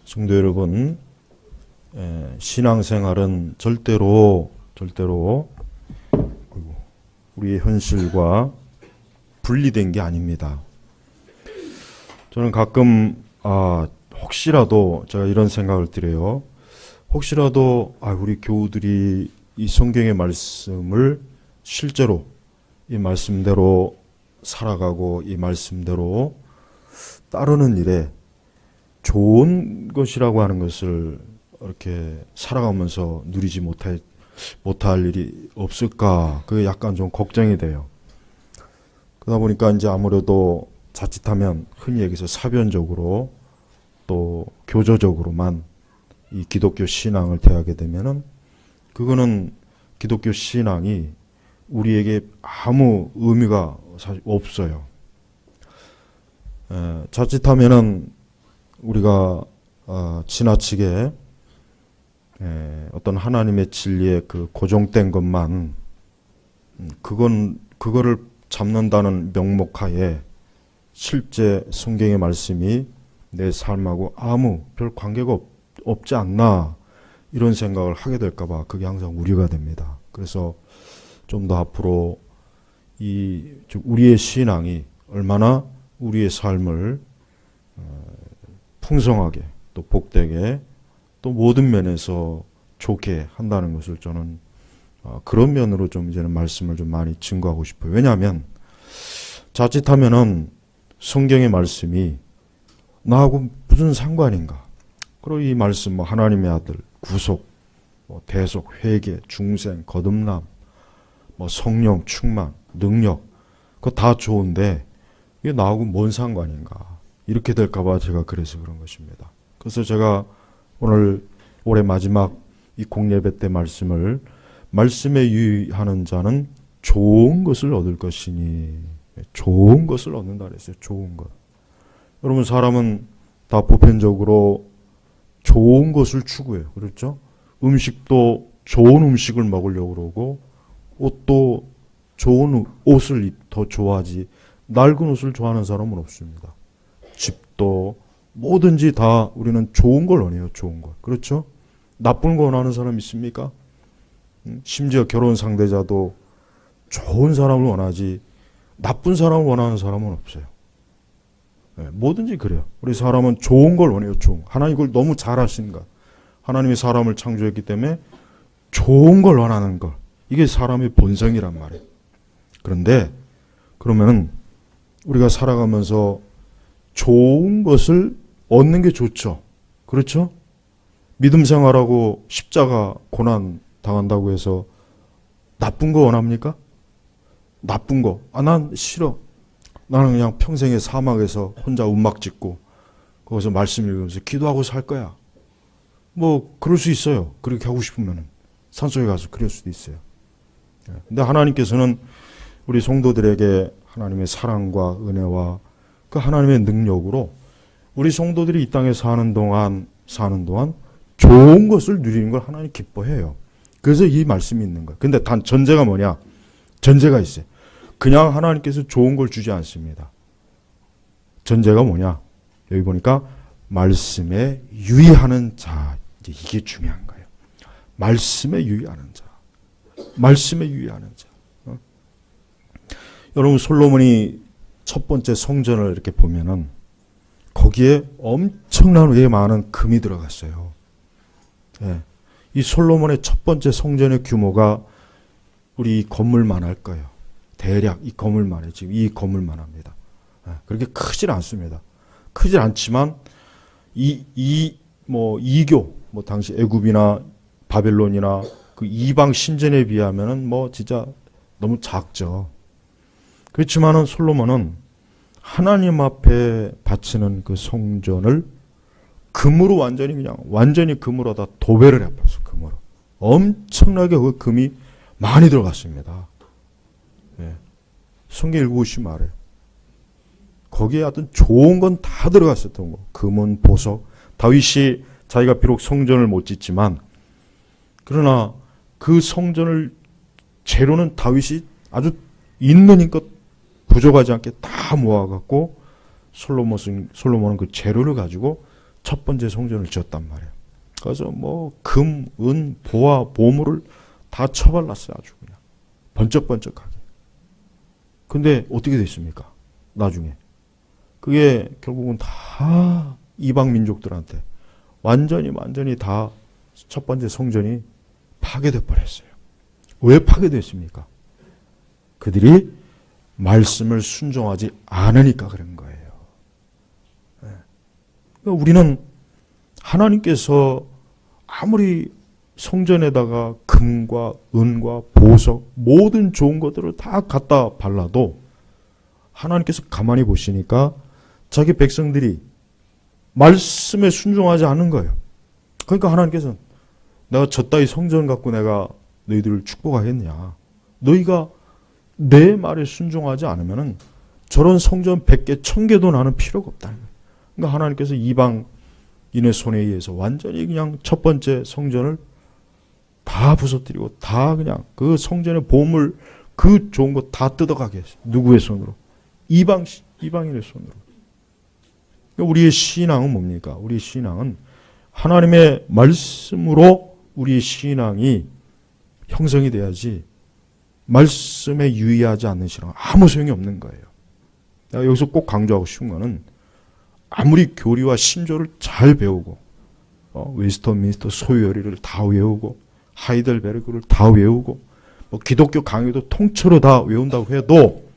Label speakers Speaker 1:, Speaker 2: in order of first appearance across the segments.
Speaker 1: 성도 여러분, 신앙생활은 절대로 우리의 현실과 분리된 게 아닙니다. 저는 가끔 혹시라도 제가 이런 생각을 드려요. 혹시라도 우리 교우들이 이 성경의 말씀을 실제로 이 말씀대로 살아가고 이 말씀대로 따르는 일에 좋은 것이라고 하는 것을 이렇게 살아가면서 누리지 못할 일이 없을까? 그게 약간 좀 걱정이 돼요. 그러다 보니까 이제 아무래도 자칫하면 흔히 얘기해서 사변적으로 또 교조적으로만 이 기독교 신앙을 대하게 되면은 그거는 기독교 신앙이 우리에게 아무 의미가 사실 없어요. 자칫하면은 우리가 지나치게 어떤 하나님의 진리에 그 고정된 것만 그거를 잡는다는 명목하에 실제 성경의 말씀이 내 삶하고 아무 별 관계가 없지 않나 이런 생각을 하게 될까 봐 그게 항상 우려가 됩니다. 그래서 좀 더 앞으로 우리의 신앙이 얼마나 우리의 삶을 풍성하게 또 복되게 또 모든 면에서 좋게 한다는 것을 저는 그런 면으로 좀 이제는 말씀을 좀 많이 증거하고 싶어요. 왜냐하면 자칫하면은 성경의 말씀이 나하고 무슨 상관인가? 그리고 이 말씀 하나님의 아들 구속, 대속, 회개, 중생, 거듭남, 성령 충만, 능력 그거 다 좋은데 이게 나하고 뭔 상관인가? 이렇게 될까봐 제가 그래서 그런 것입니다. 그래서 제가 올해 마지막 이 공예배 때 말씀에 유의하는 자는 좋은 것을 얻을 것이니 좋은 것을 얻는다 그랬어요. 좋은 것. 여러분 사람은 다 보편적으로 좋은 것을 추구해요. 그렇죠? 음식도 좋은 음식을 먹으려고 그러고 옷도 좋은 옷을 더 좋아하지 낡은 옷을 좋아하는 사람은 없습니다. 집도 뭐든지 다 우리는 좋은 걸 원해요. 좋은 걸. 그렇죠? 나쁜 거 원하는 사람 있습니까? 심지어 결혼 상대자도 좋은 사람을 원하지 나쁜 사람을 원하는 사람은 없어요. 뭐든지 그래요. 우리 사람은 좋은 걸 원해요. 좋은. 하나님 그걸 너무 잘 아시는가. 하나님이 사람을 창조했기 때문에 좋은 걸 원하는 걸. 이게 사람의 본성이란 말이에요. 그런데 그러면 우리가 살아가면서 좋은 것을 얻는 게 좋죠. 그렇죠? 믿음 생활하고 십자가 고난 당한다고 해서 나쁜 거 원합니까? 나쁜 거. 난 싫어. 나는 그냥 평생에 사막에서 혼자 음악 짓고 거기서 말씀 읽으면서 기도하고 살 거야. 그럴 수 있어요. 그렇게 하고 싶으면 산속에 가서 그럴 수도 있어요. 근데 하나님께서는 우리 성도들에게 하나님의 사랑과 은혜와 그 하나님의 능력으로 우리 성도들이 이 땅에 사는 동안 좋은 것을 누리는 걸 하나님 기뻐해요. 그래서 이 말씀이 있는 거예요. 근데 단 전제가 뭐냐? 전제가 있어요. 그냥 하나님께서 좋은 걸 주지 않습니다. 전제가 뭐냐? 여기 보니까 말씀에 유의하는 자. 이게 중요한 거예요. 말씀에 유의하는 자. 말씀에 유의하는 자. 여러분 솔로몬이 첫 번째 성전을 이렇게 보면은 거기에 엄청나게 많은 금이 들어갔어요. 이 솔로몬의 첫 번째 성전의 규모가 우리 이 건물만 할 거예요. 대략 이 건물만 해요. 지금 이 건물만 합니다. 그렇게 크질 않습니다. 크질 않지만 이교 당시 애굽이나 바벨론이나 그 이방 신전에 비하면은 진짜 너무 작죠. 그렇지만은 솔로몬은 하나님 앞에 바치는 그 성전을 금으로 완전히 금으로 다 도배를 해봤어요. 금으로 엄청나게 그 금이 많이 들어갔습니다. 성경 읽어보시면 알아요. 거기에 하여튼 좋은 건 다 들어갔었던 거. 금은 보석. 다윗이 자기가 비록 성전을 못 짓지만 그러나 그 성전을 재료는 다윗이 아주 있는 힘껏 부족하지 않게 다 모아갖고 솔로몬은 그 재료를 가지고 첫 번째 성전을 지었단 말이에요. 그래서 뭐 금, 은, 보화, 보물을 다 처발랐어요. 아주 그냥 번쩍번쩍하게. 근데 어떻게 됐습니까? 나중에 그게 결국은 다 이방 민족들한테 완전히 다 첫 번째 성전이 파괴돼 버렸어요. 왜 파괴됐습니까? 그들이 말씀을 순종하지 않으니까 그런 거예요. 그러니까 우리는 하나님께서 아무리 성전에다가 금과 은과 보석 모든 좋은 것들을 다 갖다 발라도 하나님께서 가만히 보시니까 자기 백성들이 말씀에 순종하지 않는 거예요. 그러니까 하나님께서는 내가 저따위 성전 갖고 내가 너희들을 축복하겠냐. 너희가 내 말에 순종하지 않으면은 저런 성전 100개, 1000개도 나는 필요가 없다는 거예요. 그러니까 하나님께서 이방인의 손에 의해서 완전히 그냥 첫 번째 성전을 다 부서뜨리고 다 그냥 그 성전의 보물 그 좋은 거 다 뜯어가게 했어요. 누구의 손으로? 이방인의 손으로. 그러니까 우리의 신앙은 뭡니까? 우리의 신앙은 하나님의 말씀으로 우리의 신앙이 형성이 돼야지 말씀에 유의하지 않는 신앙은 아무 소용이 없는 거예요. 내가 여기서 꼭 강조하고 싶은 거는 아무리 교리와 신조를 잘 배우고 웨스턴민스터 소요리를 다 외우고 하이델베르그를 다 외우고 뭐 기독교 강의도 통째로 다 외운다고 해도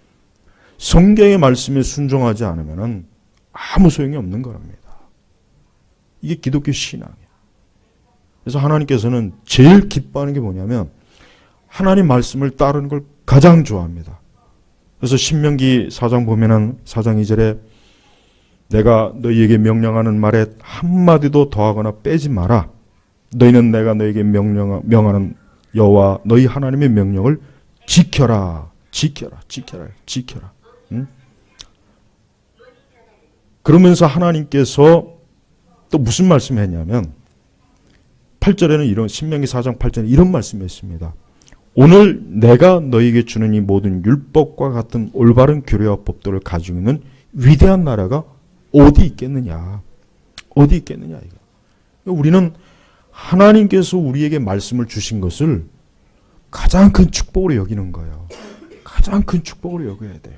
Speaker 1: 성경의 말씀에 순종하지 않으면 아무 소용이 없는 거랍니다. 이게 기독교 신앙이에요. 그래서 하나님께서는 제일 기뻐하는 게 뭐냐면 하나님 말씀을 따르는 걸 가장 좋아합니다. 그래서 신명기 4장 보면은 4장 2절에 내가 너희에게 명령하는 말에 한마디도 더하거나 빼지 마라. 너희는 내가 너희에게 명하는 여호와 너희 하나님의 명령을 지켜라. 지켜라. 응? 그러면서 하나님께서 또 무슨 말씀을 했냐면 8절에는 이런 신명기 4장 8절에 이런 말씀이 있습니다. 오늘 내가 너희에게 주는 이 모든 율법과 같은 올바른 교례와 법도를 가지고 있는 위대한 나라가 어디 있겠느냐. 어디 있겠느냐. 이거. 우리는 하나님께서 우리에게 말씀을 주신 것을 가장 큰 축복으로 여기는 거예요. 가장 큰 축복으로 여겨야 돼요.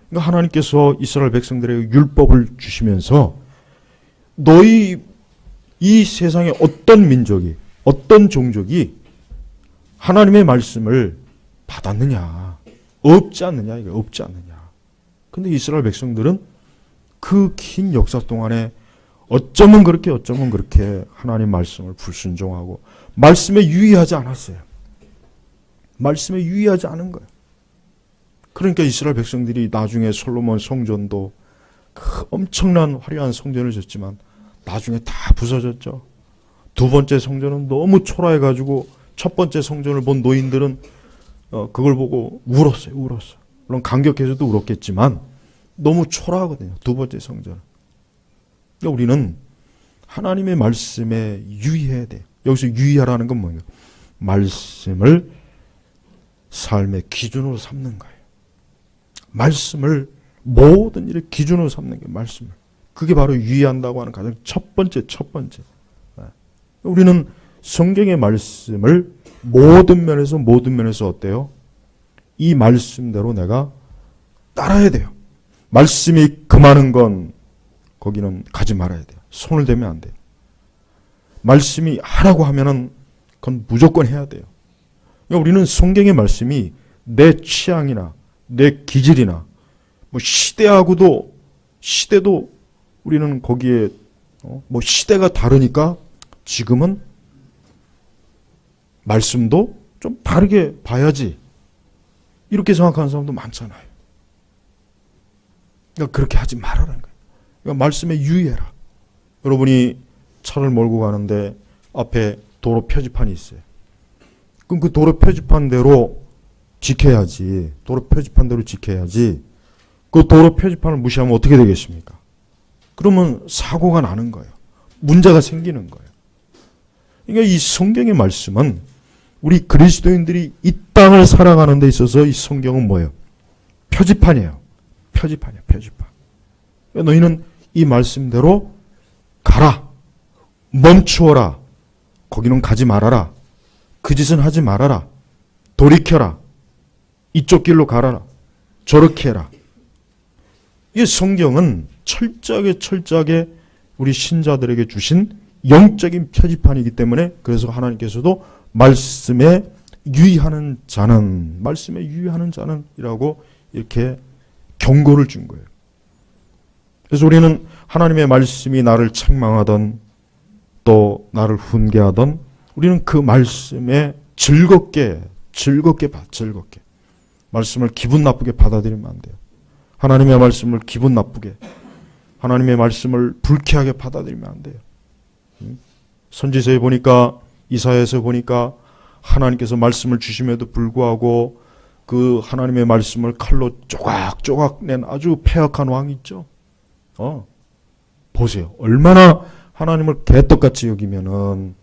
Speaker 1: 그러니까 하나님께서 이스라엘 백성들에게 율법을 주시면서 너희 이 세상에 어떤 민족이 어떤 종족이 하나님의 말씀을 받았느냐. 없지 않느냐. 이게 없지 않느냐. 근데 이스라엘 백성들은 그 긴 역사 동안에 어쩌면 그렇게 하나님 말씀을 불순종하고 말씀에 유의하지 않았어요. 말씀에 유의하지 않은 거예요. 그러니까 이스라엘 백성들이 나중에 솔로몬 성전도 그 엄청난 화려한 성전을 짓지만 나중에 다 부서졌죠. 두 번째 성전은 너무 초라해가지고 첫 번째 성전을 본 노인들은 그걸 보고 울었어요. 물론 감격해서도 울었겠지만 너무 초라하거든요. 두 번째 성전은. 그러니까 우리는 하나님의 말씀에 유의해야 돼요. 여기서 유의하라는 건 뭐예요? 말씀을 삶의 기준으로 삼는 거예요. 말씀을 모든 일의 기준으로 삼는 게 말씀을. 그게 바로 유의한다고 하는 가장 첫 번째. 우리는 성경의 말씀을 모든 면에서 어때요? 이 말씀대로 내가 따라야 돼요. 말씀이 금하는 건 거기는 가지 말아야 돼요. 손을 대면 안 돼요. 말씀이 하라고 하면은 그건 무조건 해야 돼요. 그러니까 우리는 성경의 말씀이 내 취향이나 내 기질이나 뭐 시대도 우리는 거기에 뭐 시대가 다르니까 지금은 말씀도 좀 다르게 봐야지 이렇게 생각하는 사람도 많잖아요. 그러니까 그렇게 하지 말라는 거예요. 그러니까 말씀에 유의해라. 여러분이 차를 몰고 가는데 앞에 도로 표지판이 있어요. 그럼 그 도로 표지판대로 지켜야지. 그 도로 표지판을 무시하면 어떻게 되겠습니까? 그러면 사고가 나는 거예요. 문제가 생기는 거예요. 그러니까 이 성경의 말씀은 우리 그리스도인들이 이 땅을 살아가는 데 있어서 이 성경은 뭐예요? 표지판이에요. 표지판. 그러니까 너희는 이 말씀대로 가라. 멈추어라. 거기는 가지 말아라. 그 짓은 하지 말아라. 돌이켜라. 이쪽 길로 가라. 저렇게 해라. 이 성경은 철저하게 우리 신자들에게 주신 영적인 표지판이기 때문에 그래서 하나님께서도 말씀에 유의하는 자는 이라고 이렇게 경고를 준 거예요. 그래서 우리는 하나님의 말씀이 나를 책망하던 또 나를 훈계하던 우리는 그 말씀에 즐겁게 말씀을 기분 나쁘게 받아들이면 안 돼요. 하나님의 말씀을 기분 나쁘게, 하나님의 말씀을 불쾌하게 받아들이면 안 돼요. 선지서에 보니까, 이사야에서 보니까 하나님께서 말씀을 주심에도 불구하고 그 하나님의 말씀을 칼로 조각조각 낸 아주 패역한 왕이 있죠. 보세요. 얼마나 하나님을 개떡같이 여기면은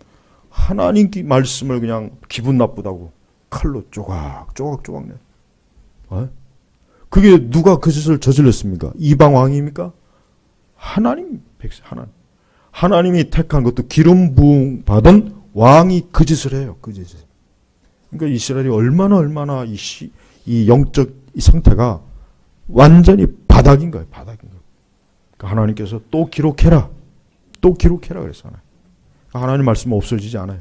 Speaker 1: 하나님 말씀을 그냥 기분 나쁘다고 칼로 조각조각 내. 그게 누가 그 짓을 저질렀습니까? 이방 왕입니까? 하나님 백성, 하나님이 택한 것도 기름 부음 받은 왕이 그 짓을 해요. 그 짓을. 그러니까 이스라엘이 얼마나 이 영적 이 상태가 완전히 바닥인 거예요. 그러니까 하나님께서 또 기록해라 그랬잖아요. 하나님 말씀은 없어지지 않아요.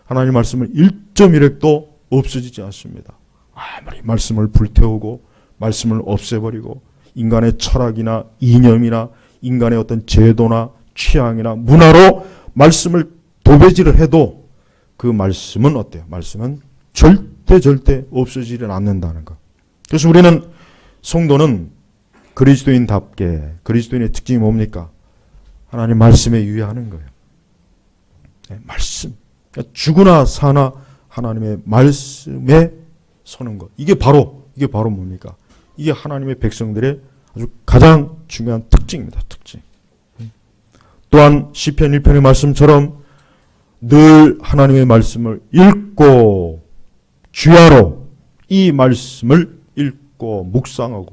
Speaker 1: 하나님 말씀은 1.1획도 없어지지 않습니다. 아무리 말씀을 불태우고 말씀을 없애버리고 인간의 철학이나 이념이나 인간의 어떤 제도나 취향이나 문화로 말씀을 도배질을 해도 그 말씀은 어때요? 말씀은 절대 없어지지 않는다는 것. 그래서 우리는 성도는 그리스도인답게, 그리스도인의 특징이 뭡니까? 하나님 말씀에 유의하는 거예요. 말씀. 그러니까 죽으나 사나 하나님의 말씀에 서는 것. 이게 바로 뭡니까? 이게 하나님의 백성들의 아주 가장 중요한 특징입니다. 특징. 또한 시편 1편의 말씀처럼 늘 하나님의 말씀을 읽고 주야로 이 말씀을 읽고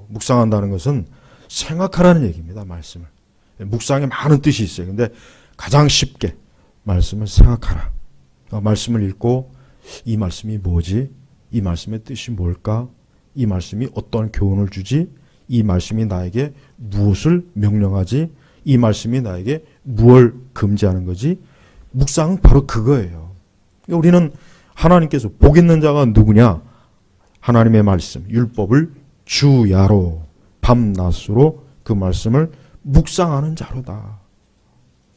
Speaker 1: 묵상한다는 것은 생각하라는 얘기입니다. 말씀을. 묵상에 많은 뜻이 있어요. 근데 가장 쉽게 말씀을 생각하라. 말씀을 읽고 이 말씀이 뭐지? 이 말씀의 뜻이 뭘까? 이 말씀이 어떤 교훈을 주지? 이 말씀이 나에게 무엇을 명령하지? 이 말씀이 나에게 무엇을 금지하는 거지? 묵상은 바로 그거예요. 그러니까 우리는 하나님께서 복 있는 자가 누구냐? 하나님의 말씀, 율법을 주야로 밤낮으로 그 말씀을 묵상하는 자로다.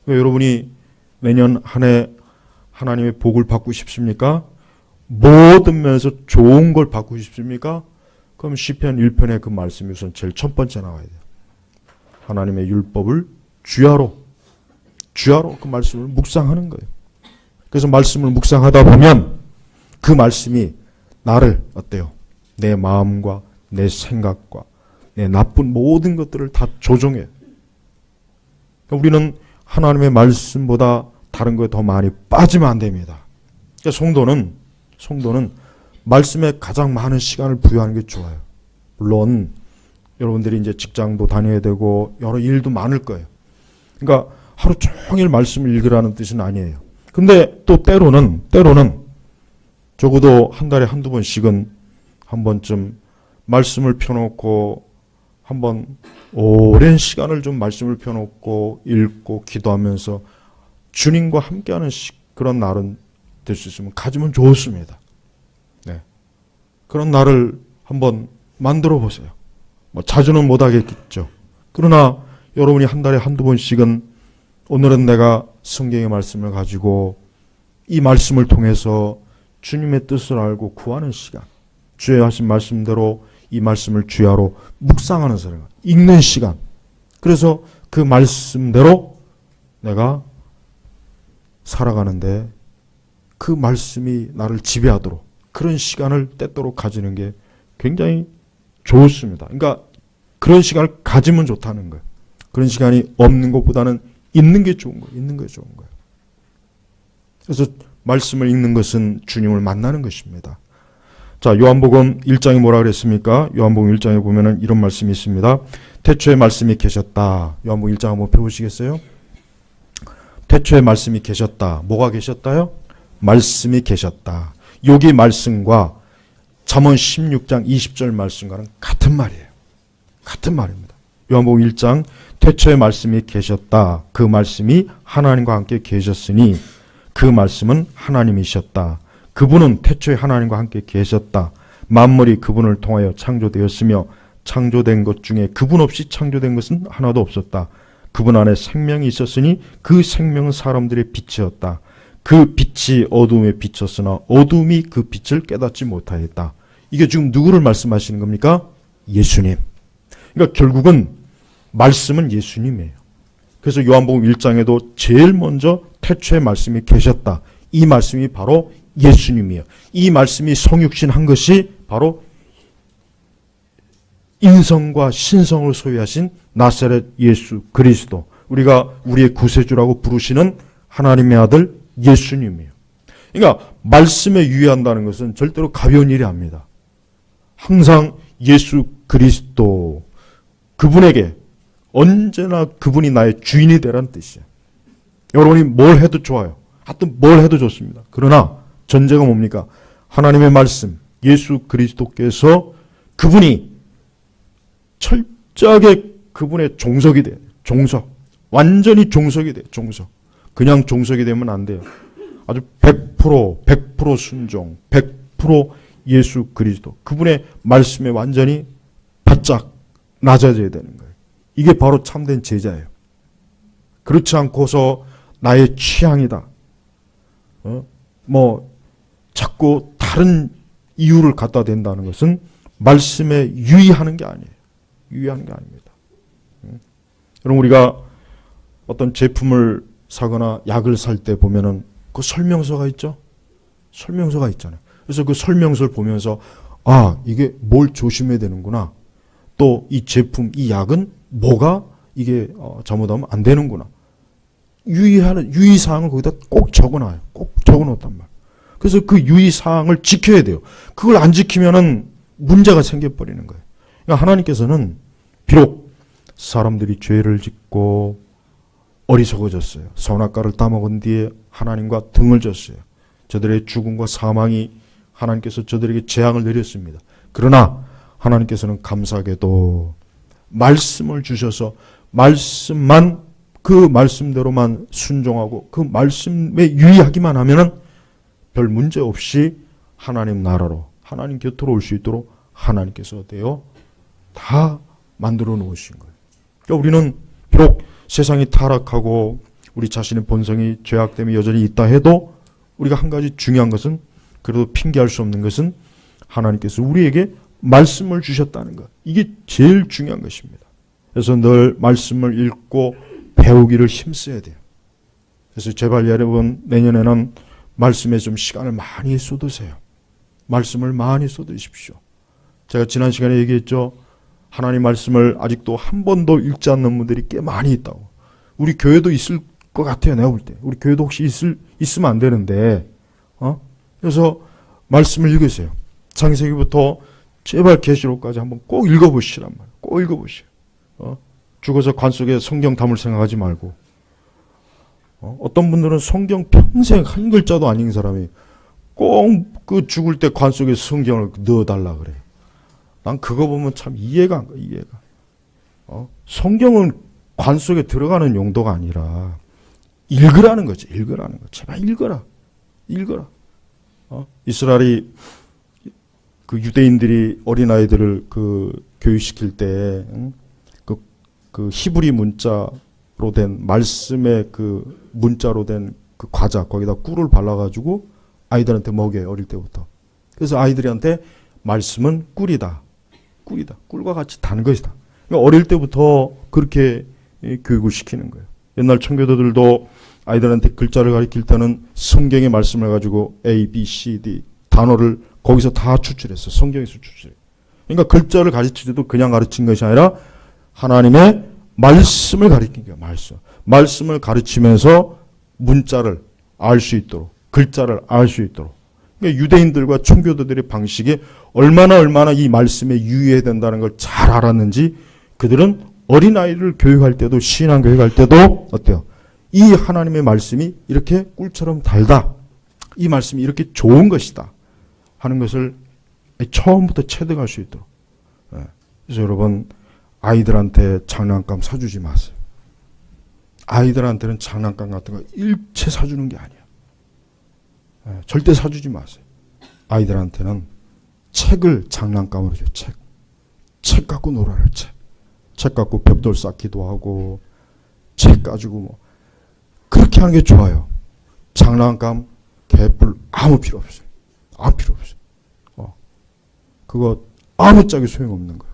Speaker 1: 여러분이 매년 한 해 하나님의 복을 받고 싶습니까? 모든 면에서 좋은 걸 받고 싶습니까? 그럼 시편 1편의 그 말씀이 우선 제일 첫 번째 나와야 돼요. 하나님의 율법을 주야로 그 말씀을 묵상하는 거예요. 그래서 말씀을 묵상하다 보면 그 말씀이 나를 어때요? 내 마음과 내 생각과 내 나쁜 모든 것들을 다 조종해요. 그러니까 우리는 하나님의 말씀보다 다른 거에 더 많이 빠지면 안 됩니다. 그러니까 성도는 말씀에 가장 많은 시간을 부여하는 게 좋아요. 물론 여러분들이 이제 직장도 다녀야 되고 여러 일도 많을 거예요. 그러니까 하루 종일 말씀을 읽으라는 뜻은 아니에요. 근데 또 때로는 적어도 한 달에 한두 번씩은 한 번쯤 말씀을 펴놓고 한번 오랜 시간을 좀 말씀을 펴놓고 읽고 기도하면서 주님과 함께하는 그런 날은 될 수 있으면 가지면 좋습니다. 네. 그런 날을 한번 만들어 보세요. 뭐 자주는 못 하겠죠. 그러나 여러분이 한 달에 한두 번씩은 오늘은 내가 성경의 말씀을 가지고 이 말씀을 통해서 주님의 뜻을 알고 구하는 시간, 주의 하신 말씀대로 이 말씀을 주야로 묵상하는 사람, 읽는 시간. 그래서 그 말씀대로 내가 살아가는데 그 말씀이 나를 지배하도록 그런 시간을 때때로 가지는 게 굉장히 좋습니다. 그러니까 그런 시간을 가지면 좋다는 거예요. 그런 시간이 없는 것보다는 있는 게 좋은 거예요. 있는 게 좋은 거예요. 그래서 말씀을 읽는 것은 주님을 만나는 것입니다. 자, 요한복음 1장에 뭐라 그랬습니까? 요한복음 1장에 보면은 이런 말씀이 있습니다. 태초에 말씀이 계셨다. 요한복음 1장 한번 펴보시겠어요? 태초에 말씀이 계셨다. 뭐가 계셨다요? 말씀이 계셨다. 여기 말씀과 잠언 16장 20절 말씀과는 같은 말이에요. 같은 말입니다. 요한복음 1장 태초에 말씀이 계셨다. 그 말씀이 하나님과 함께 계셨으니 그 말씀은 하나님이셨다. 그분은 태초에 하나님과 함께 계셨다. 만물이 그분을 통하여 창조되었으며 창조된 것 중에 그분 없이 창조된 것은 하나도 없었다. 그분 안에 생명이 있었으니 그 생명은 사람들의 빛이었다. 그 빛이 어두움에 비쳤으나 어두움이 그 빛을 깨닫지 못하였다. 이게 지금 누구를 말씀하시는 겁니까? 예수님. 그러니까 결국은 말씀은 예수님이에요. 그래서 요한복음 1장에도 제일 먼저 태초에 말씀이 계셨다. 이 말씀이 바로 예수님이에요. 이 말씀이 성육신 한 것이 바로 인성과 신성을 소유하신 나사렛 예수 그리스도, 우리가 우리의 구세주라고 부르시는 하나님의 아들 예수님이에요. 그러니까 말씀에 유의한다는 것은 절대로 가벼운 일이 아닙니다. 항상 예수 그리스도, 그분에게 언제나 그분이 나의 주인이 되라는 뜻이에요. 여러분이 뭘 해도 좋아요. 하여튼 뭘 해도 좋습니다. 그러나 전제가 뭡니까? 하나님의 말씀, 예수 그리스도께서 그분이 철저하게 그분의 종속이 돼요. 종속. 완전히 종속이 돼요. 종속. 그냥 종속이 되면 안 돼요. 아주 100% 순종, 100% 예수 그리스도. 그분의 말씀에 완전히 바짝 낮아져야 되는 거예요. 이게 바로 참된 제자예요. 그렇지 않고서 나의 취향이다. 자꾸 다른 이유를 갖다 댄다는 것은 말씀에 유의하는 게 아니에요. 유의하는 게 아닙니다. 여러분, 우리가 어떤 제품을 사거나 약을 살 때 보면은 그 설명서가 있죠? 설명서가 있잖아요. 그래서 그 설명서를 보면서 이게 뭘 조심해야 되는구나. 또 이 제품, 이 약은 뭐가 이게 잘못하면 안 되는구나. 유의사항을 거기다 꼭 적어놔요. 꼭 적어놓단 말이에요. 그래서 그 유의사항을 지켜야 돼요. 그걸 안 지키면은 문제가 생겨버리는 거예요. 그러니까 하나님께서는 비록 사람들이 죄를 짓고 어리석어졌어요. 선악과를 따먹은 뒤에 하나님과 등을 졌어요. 저들의 죽음과 사망이 하나님께서 저들에게 재앙을 내렸습니다. 그러나 하나님께서는 감사하게도 말씀을 주셔서 말씀만, 그 말씀대로만 순종하고 그 말씀에 유의하기만 하면은 별 문제 없이 하나님 나라로, 하나님 곁으로 올 수 있도록 하나님께서 다 만들어 놓으신 거예요. 그러니까 우리는 비록 세상이 타락하고 우리 자신의 본성이 죄악됨이 여전히 있다 해도 우리가 한 가지 중요한 것은, 그래도 핑계할 수 없는 것은 하나님께서 우리에게 말씀을 주셨다는 것. 이게 제일 중요한 것입니다. 그래서 늘 말씀을 읽고 배우기를 힘써야 돼요. 그래서 제발 여러분, 내년에는 말씀에 좀 시간을 많이 쏟으세요. 말씀을 많이 쏟으십시오. 제가 지난 시간에 얘기했죠. 하나님 말씀을 아직도 한 번도 읽지 않는 분들이 꽤 많이 있다고. 우리 교회도 있을 것 같아요. 내가 볼 때. 우리 교회도 혹시 있으면 안 되는데, 그래서 말씀을 읽으세요. 창세기부터 제발 계시록까지 한번 꼭 읽어보시란 말이에요. 꼭 읽어보시오. 죽어서 관 속에 성경 담을 생각하지 말고. 어떤 분들은 성경 평생 한 글자도 안 읽은 사람이 꼭 그 죽을 때 관 속에 성경을 넣어달라 그래요. 난 그거 보면 참 이해가 안 가, 이해가. 성경은 관 속에 들어가는 용도가 아니라 읽으라는 거지, 읽으라는 거. 제발 읽어라. 읽어라. 이스라엘이 그 유대인들이 어린아이들을 그 교육시킬 때, 그 히브리 문자로 된 말씀의 그 문자로 된 그 과자, 거기다 꿀을 발라가지고 아이들한테 먹여요, 어릴 때부터. 그래서 아이들한테 말씀은 꿀이다. 꿀이다. 꿀과 같이 단 것이다. 그러니까 어릴 때부터 그렇게 교육을 시키는 거예요. 옛날 청교도들도 아이들한테 글자를 가르칠 때는 성경의 말씀을 가지고 A, B, C, D 단어를 거기서 다 추출했어. 성경에서 추출해. 그러니까 글자를 가르칠 때도 그냥 가르친 것이 아니라 하나님의 말씀을 가르친 거예요. 말씀을 가르치면서 문자를 알 수 있도록, 글자를 알 수 있도록. 그러니까 유대인들과 청교도들의 방식이 얼마나 이 말씀에 유의해야 된다는 걸 잘 알았는지 그들은 어린아이를 교육할 때도, 신앙 교육할 때도 어때요? 이 하나님의 말씀이 이렇게 꿀처럼 달다. 이 말씀이 이렇게 좋은 것이다 하는 것을 처음부터 체득할 수 있도록. 그래서 여러분, 아이들한테 장난감 사주지 마세요. 아이들한테는 장난감 같은 거 일체 사주는 게 아니야. 절대 사주지 마세요. 아이들한테는 책을 장난감으로 줘요. 책 갖고 놀아요. 책 갖고 벽돌 쌓기도 하고, 책 가지고 뭐 그렇게 하는 게 좋아요. 장난감, 개뿔 아무 필요 없어요. 아무 필요 없어요. 그거 아무짝에 소용없는 거예요.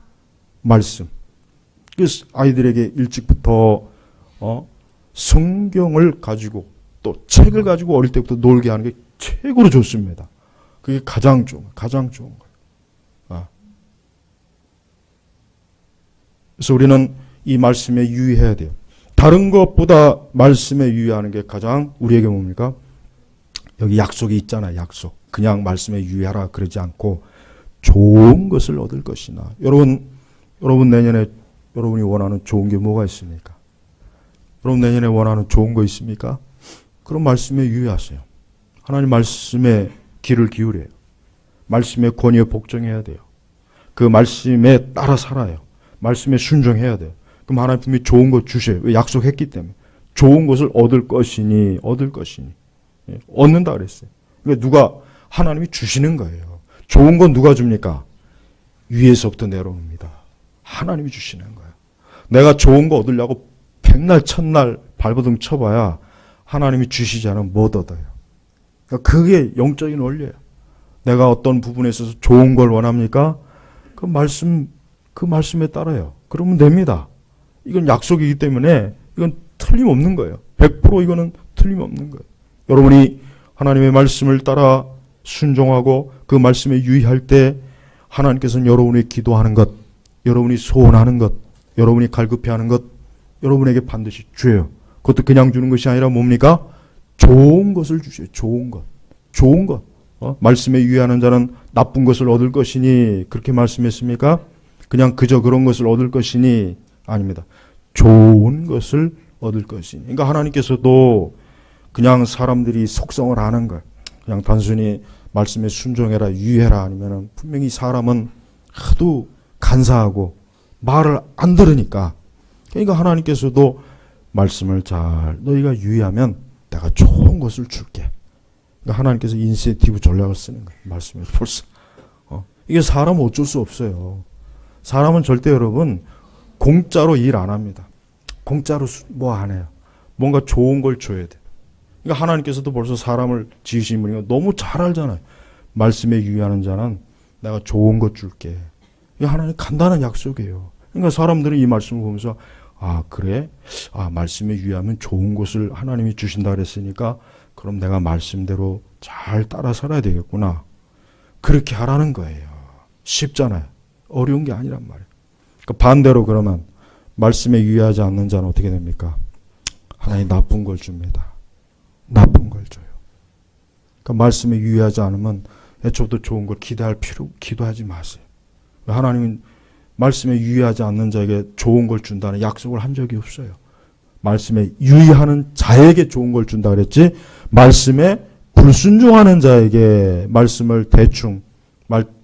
Speaker 1: 말씀. 그래서 아이들에게 일찍부터 성경을 가지고 또 책을 가지고 어릴 때부터 놀게 하는 게 최고로 좋습니다. 그게 가장 좋은 거예요. 그래서 우리는 이 말씀에 유의해야 돼요. 다른 것보다 말씀에 유의하는 게 가장 우리에게 뭡니까? 여기 약속이 있잖아요. 약속. 그냥 말씀에 유의하라 그러지 않고 좋은 것을 얻을 것이나. 여러분 내년에 여러분이 원하는 좋은 게 뭐가 있습니까? 여러분 내년에 원하는 좋은 거 있습니까? 그럼 말씀에 유의하세요. 하나님 말씀에 귀를 기울여요. 말씀의 권위에 복종해야 돼요. 그 말씀에 따라 살아요. 말씀에 순종해야 돼요. 그럼 하나님 분명히 좋은 거 주셔요. 왜? 약속했기 때문에. 좋은 것을 얻을 것이니. 얻는다 그랬어요. 그러니까 누가 하나님이 주시는 거예요. 좋은 건 누가 줍니까? 위에서부터 내려옵니다. 하나님이 주시는 거예요. 내가 좋은 거 얻으려고 백날 천날 발버둥 쳐봐야 하나님이 주시지 않으면 못 얻어요. 그러니까 그게 영적인 원리예요. 내가 어떤 부분에 있어서 좋은 걸 원합니까? 그 말씀에 따라요. 그러면 됩니다. 이건 약속이기 때문에 이건 틀림없는 거예요. 100% 이거는 틀림없는 거예요. 여러분이 하나님의 말씀을 따라 순종하고 그 말씀에 유의할 때 하나님께서는 여러분이 기도하는 것, 여러분이 소원하는 것, 여러분이 갈급해하는 것, 여러분에게 반드시 줘요. 그것도 그냥 주는 것이 아니라 뭡니까? 좋은 것을 주셔요. 좋은 것. 말씀에 유의하는 자는 나쁜 것을 얻을 것이니 그렇게 말씀했습니까? 그냥 그저 그런 것을 얻을 것이니 아닙니다. 좋은 것을 얻을 것이니. 그러니까 하나님께서도 그냥 사람들이 속성을 아는 걸 그냥 단순히 말씀에 순종해라 유의해라 아니면은 분명히 사람은 하도 간사하고 말을 안 들으니까 그러니까 하나님께서도 말씀을 잘 너희가 유의하면 내가 좋은 것을 줄게. 그러니까 하나님께서 인센티브 전략을 쓰는 거예요. 말씀에 벌써. 이게 사람은 어쩔 수 없어요. 사람은 절대 여러분 공짜로 일 안 합니다. 공짜로 뭐 안 해요. 뭔가 좋은 걸 줘야 돼. 그러니까 하나님께서도 벌써 사람을 지으신 분이니까 너무 잘 알잖아요. 말씀에 유의하는 자는 내가 좋은 것 줄게. 이게 하나님 간단한 약속이에요. 그러니까 사람들은 이 말씀을 보면서 아 그래? 아 말씀에 유의하면 좋은 것을 하나님이 주신다 그랬으니까 그럼 내가 말씀대로 잘 따라 살아야 되겠구나. 그렇게 하라는 거예요. 쉽잖아요. 어려운 게 아니란 말이에요. 그러니까 반대로 그러면 말씀에 유의하지 않는 자는 어떻게 됩니까? 하나님 나쁜 걸 줍니다. 나쁜 걸 줘요. 그러니까 말씀에 유의하지 않으면 애초부터 좋은 걸 기도하지 마세요. 하나님은 말씀에 유의하지 않는 자에게 좋은 걸 준다는 약속을 한 적이 없어요. 말씀에 유의하는 자에게 좋은 걸 준다 그랬지 말씀에 불순종하는 자에게 말씀을 대충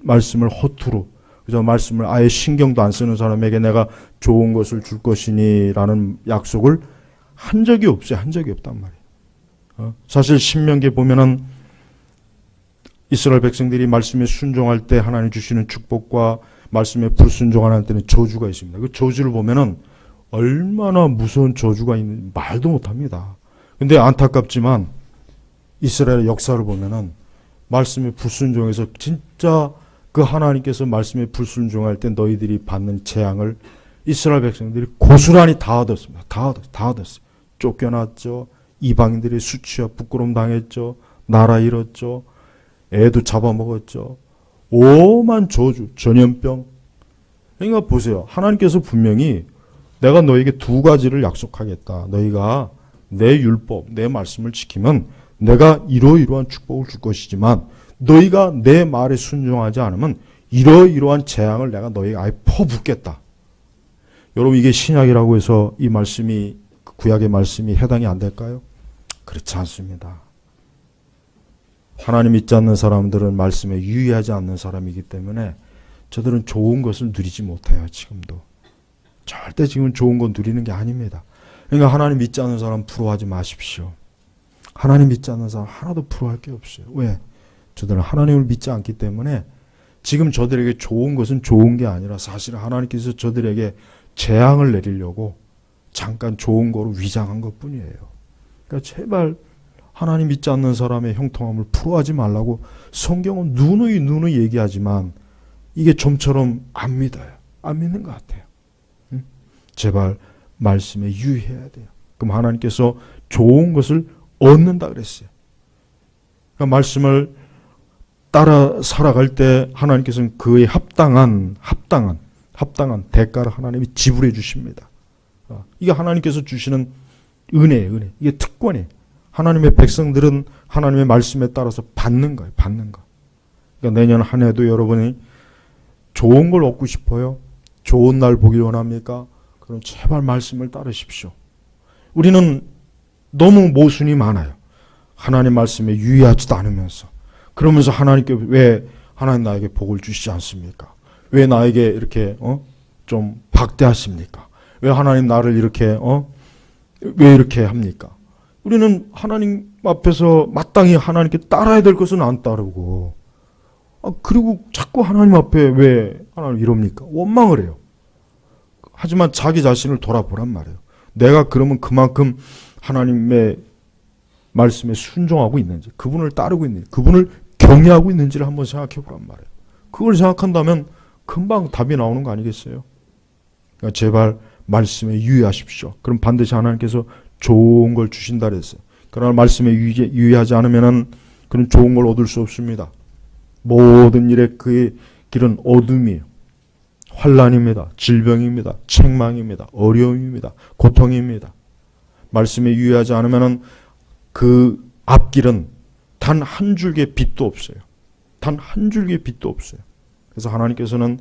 Speaker 1: 말씀을 허투루 그저 말씀을 아예 신경도 안 쓰는 사람에게 내가 좋은 것을 줄 것이니 라는 약속을 한 적이 없어요. 한 적이 없단 말이에요. 사실 신명기에 보면은 이스라엘 백성들이 말씀에 순종할 때 하나님 주시는 축복과 말씀에 불순종하는 때는 저주가 있습니다. 그 저주를 보면은 얼마나 무서운 저주가 있는지 말도 못합니다. 근데 안타깝지만 이스라엘의 역사를 보면은 말씀에 불순종해서 진짜 그 하나님께서 말씀에 불순종할 때 너희들이 받는 재앙을 이스라엘 백성들이 고스란히 다 얻었습니다. 다 얻었어요. 쫓겨났죠. 이방인들이 수치와 부끄러움 당했죠. 나라 잃었죠. 애도 잡아먹었죠. 오만 저주, 전염병. 그러니까 보세요. 하나님께서 분명히 내가 너에게 두 가지를 약속하겠다. 너희가 내 율법, 내 말씀을 지키면 내가 이러이러한 축복을 줄 것이지만 너희가 내 말에 순종하지 않으면 이러이러한 재앙을 내가 너희에게 아예 퍼붓겠다. 여러분 이게 신약이라고 해서 이 말씀이 구약의 말씀이 해당이 안 될까요? 그렇지 않습니다. 하나님 믿지 않는 사람들은 말씀에 유의하지 않는 사람이기 때문에 저들은 좋은 것을 누리지 못해요. 지금도. 절대 지금 좋은 건 누리는 게 아닙니다. 그러니까 하나님 믿지 않는 사람 부러워하지 마십시오. 하나님 믿지 않는 사람 하나도 부러워할 게 없어요. 왜? 저들은 하나님을 믿지 않기 때문에 지금 저들에게 좋은 것은 좋은 게 아니라 사실 하나님께서 저들에게 재앙을 내리려고 잠깐 좋은 거로 위장한 것뿐이에요. 그러니까 제발 하나님 믿지 않는 사람의 형통함을 부러워하지 말라고 성경은 누누이 얘기하지만 이게 좀처럼 안 믿어요. 안 믿는 것 같아요. 제발 말씀에 유의해야 돼요. 그럼 하나님께서 좋은 것을 얻는다 그랬어요. 그러니까 말씀을 따라 살아갈 때 하나님께서는 그에 합당한 대가를 하나님이 지불해 주십니다. 이게 하나님께서 주시는 은혜예요. 이게 특권이에요. 하나님의 백성들은 하나님의 말씀에 따라서 받는 거예요. 받는 거. 그러니까 내년 한 해도 여러분이 좋은 걸 얻고 싶어요? 좋은 날 보길 원합니까? 그럼 제발 말씀을 따르십시오. 우리는 너무 모순이 많아요. 하나님 말씀에 유의하지도 않으면서. 그러면서 하나님께 왜 하나님 나에게 복을 주시지 않습니까? 왜 나에게 이렇게 좀 박대하십니까? 왜 하나님 나를 이렇게 왜 이렇게 합니까? 우리는 하나님 앞에서 마땅히 하나님께 따라야 될 것은 안 따르고 그리고 자꾸 하나님 앞에 왜 하나님 이럽니까? 원망을 해요. 하지만 자기 자신을 돌아보란 말이에요. 내가 그러면 그만큼 하나님의 말씀에 순종하고 있는지, 그분을 따르고 있는지, 그분을 경외하고 있는지를 한번 생각해 보란 말이에요. 그걸 생각한다면 금방 답이 나오는 거 아니겠어요? 그러니까 제발 말씀에 유의하십시오. 그럼 반드시 하나님께서 좋은 걸 주신다 그랬어요. 그러나 말씀에 유의하지 않으면 그런 좋은 걸 얻을 수 없습니다. 모든 일에 그의 길은 어둠이에요. 환난입니다. 질병입니다. 책망입니다. 어려움입니다. 고통입니다. 말씀에 유의하지 않으면 그 앞길은 단 한 줄기의 빛도 없어요. 단 한 줄기의 빛도 없어요. 그래서 하나님께서는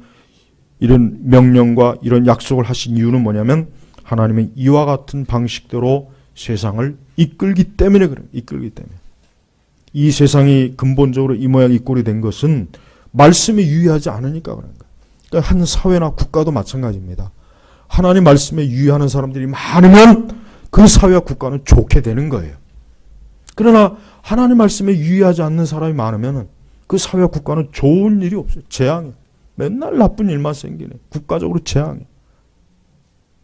Speaker 1: 이런 명령과 이런 약속을 하신 이유는 뭐냐면 하나님은 이와 같은 방식대로 세상을 이끌기 때문에 그래요. 이끌기 때문에. 이 세상이 근본적으로 이 모양 이 꼴이 된 것은 말씀에 유의하지 않으니까 그런 거예요. 그러니까 한 사회나 국가도 마찬가지입니다. 하나님 말씀에 유의하는 사람들이 많으면 그 사회와 국가는 좋게 되는 거예요. 그러나 하나님 말씀에 유의하지 않는 사람이 많으면 그 사회와 국가는 좋은 일이 없어요. 재앙이에요. 맨날 나쁜 일만 생기네. 국가적으로 재앙이에요.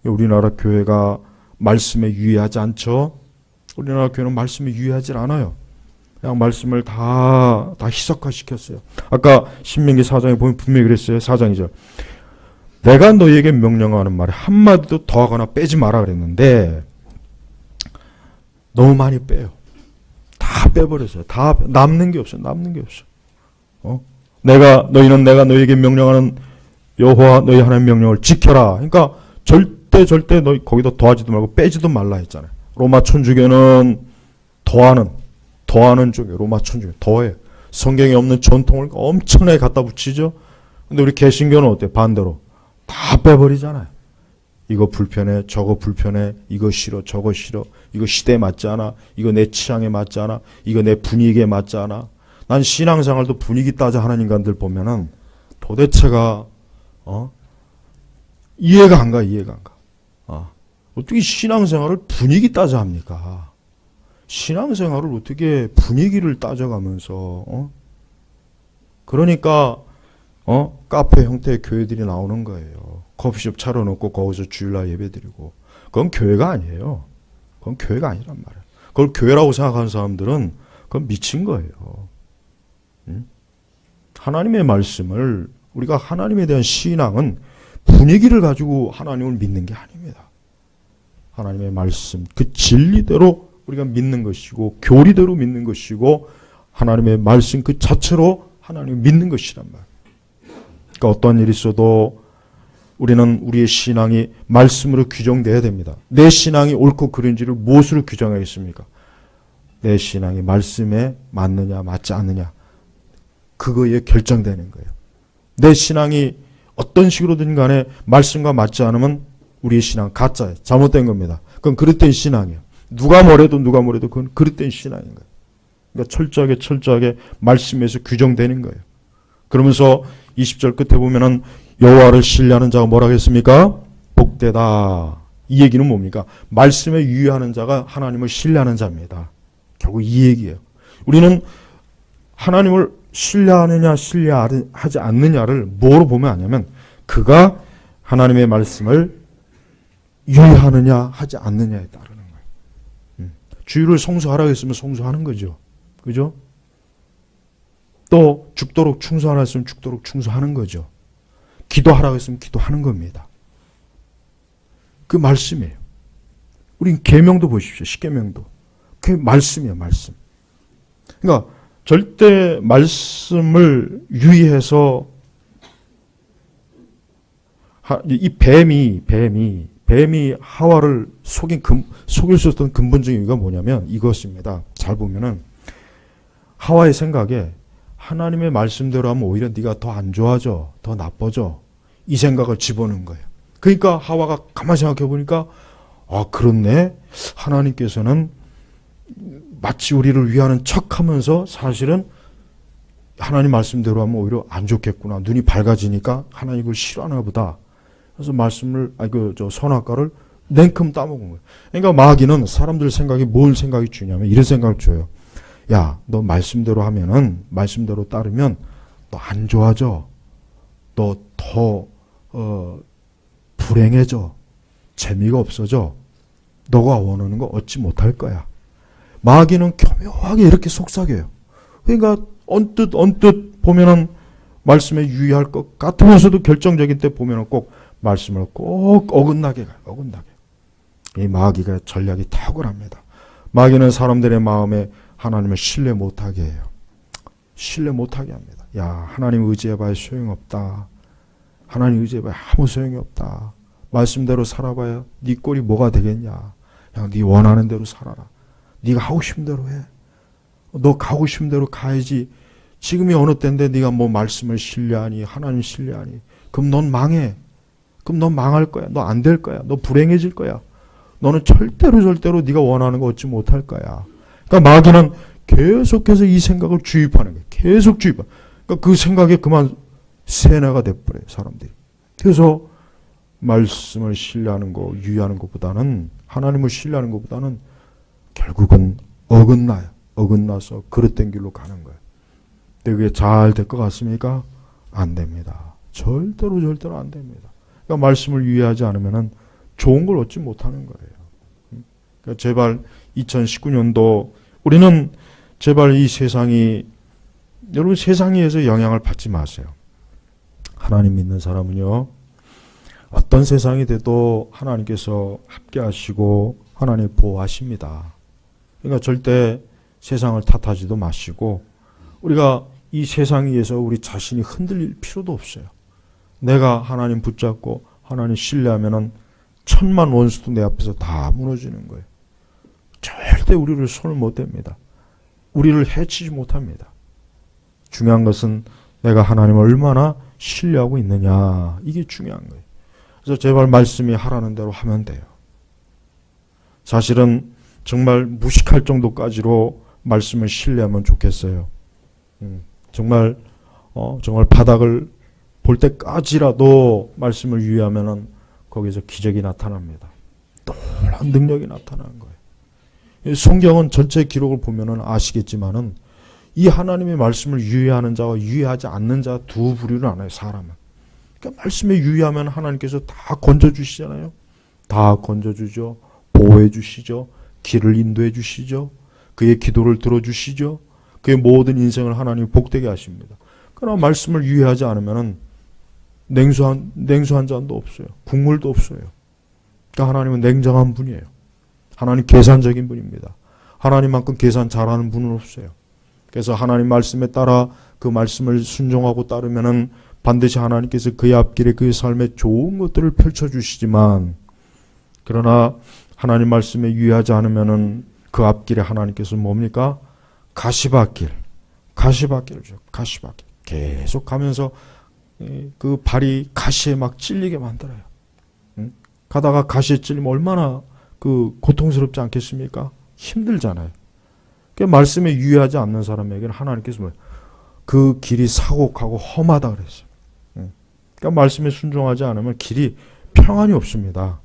Speaker 1: 우리나라 교회가 말씀에 유의하지 않죠. 우리나라 교회는 말씀에 유의하지 않아요. 그냥 말씀을 다 희석화시켰어요. 아까 신명기 4장에 보면 분명히 그랬어요. 4장이죠. 내가 너희에게 명령하는 말에 한마디도 더하거나 빼지 마라 그랬는데 너무 많이 빼요. 다 빼버렸어요. 다 남는 게 없어요. 남는 게 없어요. 너희는 내가 너희에게 명령하는 여호와 너희 하나님의 명령을 지켜라. 그러니까 절대 너희 거기다 더하지도 말고 빼지도 말라 했잖아요. 로마 천주교는 더하는 쪽이에요. 로마 천주교 더해요. 성경에 없는 전통을 엄청나게 갖다 붙이죠. 근데 우리 개신교는 어때요? 반대로 다 빼버리잖아요. 이거 불편해, 저거 불편해, 이거 싫어, 저거 싫어, 이거 시대에 맞지 않아, 이거 내 취향에 맞지 않아, 이거 내 분위기에 맞지 않아. 난 신앙생활도 분위기 따져 하는 인간들 보면은 도대체가 이해가 안 가. 어떻게 신앙생활을 분위기 따져 합니까? 신앙생활을 어떻게 분위기를 따져가면서 그러니까 카페 형태의 교회들이 나오는 거예요. 커피숍 차려놓고 거기서 주일날 예배드리고 그건 교회가 아니에요. 그건 교회가 아니란 말이에요. 그걸 교회라고 생각하는 사람들은 그건 미친 거예요. 하나님의 말씀을 우리가 하나님에 대한 신앙은 분위기를 가지고 하나님을 믿는 게 아닙니다. 하나님의 말씀 그 진리대로 우리가 믿는 것이고 교리대로 믿는 것이고 하나님의 말씀 그 자체로 하나님을 믿는 것이란 말이에요. 그러니까 어떤 일이 있어도 우리는 우리의 신앙이 말씀으로 규정돼야 됩니다. 내 신앙이 옳고 그른지를 무엇으로 규정하겠습니까? 내 신앙이 말씀에 맞느냐 맞지 않느냐 그거에 결정되는 거예요. 내 신앙이 어떤 식으로든 간에 말씀과 맞지 않으면 우리의 신앙 가짜예요. 잘못된 겁니다. 그건 그릇된 신앙이에요. 누가 뭐래도 그건 그릇된 신앙인 거예요. 그러니까 철저하게 말씀에서 규정되는 거예요. 그러면서 20절 끝에 보면은 여호와를 신뢰하는 자가 뭐라 했습니까? 복되다. 이 얘기는 뭡니까? 말씀에 유의하는 자가 하나님을 신뢰하는 자입니다. 결국 이 얘기예요. 우리는 하나님을 신뢰하느냐 신뢰하지 않느냐를 뭐로 보면 아냐면 그가 하나님의 말씀을 유의하느냐 하지 않느냐에 따르는 거예요. 주일을 성수하라고 했으면 성수하는 거죠. 그죠? 또 죽도록 충성하라 했으면 죽도록 충성하는 거죠. 기도하라고 했으면 기도하는 겁니다. 그 말씀이에요. 우린 계명도 보십시오. 십계명도. 그게 말씀이에요. 말씀. 그러니까 절대 말씀을 유의해서 이 뱀이 하와를 속일 수 있었던 근본적인 이유가 뭐냐면 이것입니다. 잘 보면은 하와의 생각에 하나님의 말씀대로 하면 오히려 네가 더 안 좋아져, 더 나빠져. 이 생각을 집어넣은 거예요. 그러니까 하와가 가만히 생각해 보니까 아 그렇네. 하나님께서는 마치 우리를 위하는 척하면서 사실은 하나님 말씀대로 하면 오히려 안 좋겠구나. 눈이 밝아지니까 하나님 이걸 싫어하나 보다. 그래서 말씀을 선악과를 냉큼 따먹은 거예요. 그러니까 마귀는 사람들 생각이 뭘 생각이 주냐면 이런 생각을 줘요. 야, 너 말씀대로 하면은 말씀대로 따르면 너 안 좋아져. 너 더 불행해져. 재미가 없어져. 너가 원하는 거 얻지 못할 거야. 마귀는 교묘하게 이렇게 속삭여요. 그러니까 언뜻 보면은 말씀에 유의할 것 같으면서도 결정적인 때 보면은 꼭 말씀을 꼭 어긋나게 가요. 어긋나게. 이 마귀가 전략이 탁월합니다. 마귀는 사람들의 마음에 하나님을 신뢰 못하게 해요. 신뢰 못하게 합니다. 야, 하나님 의지해봐야 소용없다. 하나님 의지해봐야 아무 소용이 없다. 말씀대로 살아봐야 네 꼴이 뭐가 되겠냐. 그냥 네 원하는 대로 살아라. 네가 하고 싶은 대로 해. 너 가고 싶은 대로 가야지. 지금이 어느 때인데 네가 뭐 말씀을 신뢰하니 하나님 신뢰하니 그럼 넌 망해. 그럼 넌 망할 거야. 너 안 될 거야. 너 불행해질 거야. 너는 절대로 네가 원하는 거 얻지 못할 거야. 그러니까 마귀는 계속해서 이 생각을 주입하는 거예요. 계속 주입하는. 그러니까 그 생각에 그만 세뇌가 돼버려요. 사람들이. 그래서 말씀을 신뢰하는 거, 유의하는 것보다는 하나님을 신뢰하는 것보다는 결국은 어긋나요. 어긋나서 그릇된 길로 가는 거예요. 근데 그게 잘 될 것 같습니까? 안 됩니다. 절대로 안 됩니다. 그러니까 말씀을 유의하지 않으면 좋은 걸 얻지 못하는 거예요. 그러니까 제발 2019년도 우리는 제발 이 세상이 여러분 세상에서 영향을 받지 마세요. 하나님 믿는 사람은요. 어떤 세상이 돼도 하나님께서 함께 하시고 하나님 보호하십니다. 그러니까 절대 세상을 탓하지도 마시고 우리가 이 세상 위에서 우리 자신이 흔들릴 필요도 없어요. 내가 하나님 붙잡고 하나님 신뢰하면은 천만 원수도 내 앞에서 다 무너지는 거예요. 절대 우리를 손을 못 댑니다. 우리를 해치지 못합니다. 중요한 것은 내가 하나님을 얼마나 신뢰하고 있느냐. 이게 중요한 거예요. 그래서 제발 말씀이 하라는 대로 하면 돼요. 사실은 정말 무식할 정도까지로 말씀을 신뢰하면 좋겠어요. 정말 바닥을 볼 때까지라도 말씀을 유의하면은 거기서 기적이 나타납니다. 놀라운 능력이 나타나는 거예요. 성경은 전체 기록을 보면은 아시겠지만은 이 하나님의 말씀을 유의하는 자와 유의하지 않는 자 두 부류를 나눠요. 사람은. 그러니까 말씀에 유의하면 하나님께서 다 건져주시잖아요. 다 건져주죠. 보호해 주시죠. 길을 인도해 주시죠. 그의 기도를 들어주시죠. 그의 모든 인생을 하나님이 복되게 하십니다. 그러나 말씀을 유의하지 않으면 냉수 한 잔도 없어요. 국물도 없어요. 그러니까 하나님은 냉정한 분이에요. 하나님 계산적인 분입니다. 하나님만큼 계산 잘하는 분은 없어요. 그래서 하나님 말씀에 따라 그 말씀을 순종하고 따르면은 반드시 하나님께서 그의 앞길에 그의 삶에 좋은 것들을 펼쳐주시지만 그러나 하나님 말씀에 유의하지 않으면은 그 앞길에 하나님께서 뭡니까? 가시밭길을 줘. 가시밭길. 계속 가면서 그 발이 가시에 막 찔리게 만들어요. 가다가 가시에 찔리면 얼마나 고통스럽지 않겠습니까? 힘들잖아요. 그 말씀에 유의하지 않는 사람에게는 하나님께서 그 길이 사곡하고 험하다 그랬어요. 그러니까 말씀에 순종하지 않으면 길이 평안이 없습니다.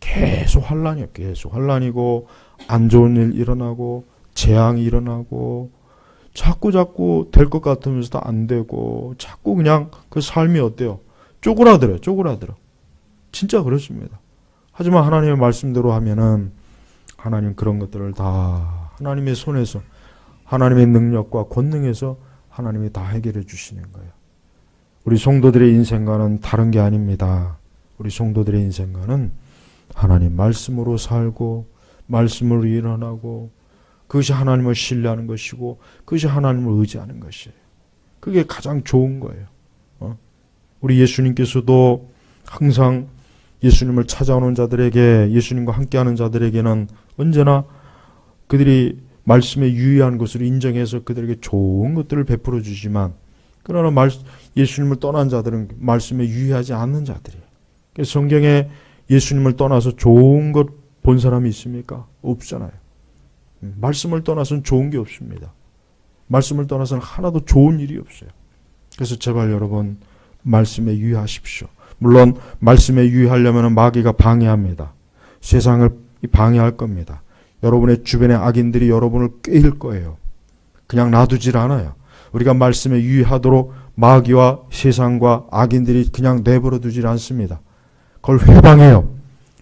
Speaker 1: 계속 환란이에요. 계속 환란이고 안 좋은 일 일어나고 재앙이 일어나고 자꾸 될 것 같으면서도 안 되고 자꾸 그냥 그 삶이 어때요? 쪼그라들어요. 진짜 그렇습니다. 하지만 하나님의 말씀대로 하면은 하나님 그런 것들을 다 하나님의 손에서 하나님의 능력과 권능에서 하나님이 다 해결해 주시는 거예요. 우리 성도들의 인생과는 다른 게 아닙니다. 우리 성도들의 인생과는 하나님 말씀으로 살고 말씀으로 일어나고 그것이 하나님을 신뢰하는 것이고 그것이 하나님을 의지하는 것이에요. 그게 가장 좋은 거예요. 우리 예수님께서도 항상 예수님을 찾아오는 자들에게 예수님과 함께하는 자들에게는 언제나 그들이 말씀에 유의한 것으로 인정해서 그들에게 좋은 것들을 베풀어 주지만 그러나 예수님을 떠난 자들은 말씀에 유의하지 않는 자들이에요. 그래서 성경에 예수님을 떠나서 좋은 것 본 사람이 있습니까? 없잖아요. 말씀을 떠나서는 좋은 게 없습니다. 말씀을 떠나서는 하나도 좋은 일이 없어요. 그래서 제발 여러분 말씀에 유의하십시오. 물론 말씀에 유의하려면 마귀가 방해합니다. 세상을 방해할 겁니다. 여러분의 주변의 악인들이 여러분을 꾀일 거예요. 그냥 놔두질 않아요. 우리가 말씀에 유의하도록 마귀와 세상과 악인들이 그냥 내버려 두질 않습니다. 그걸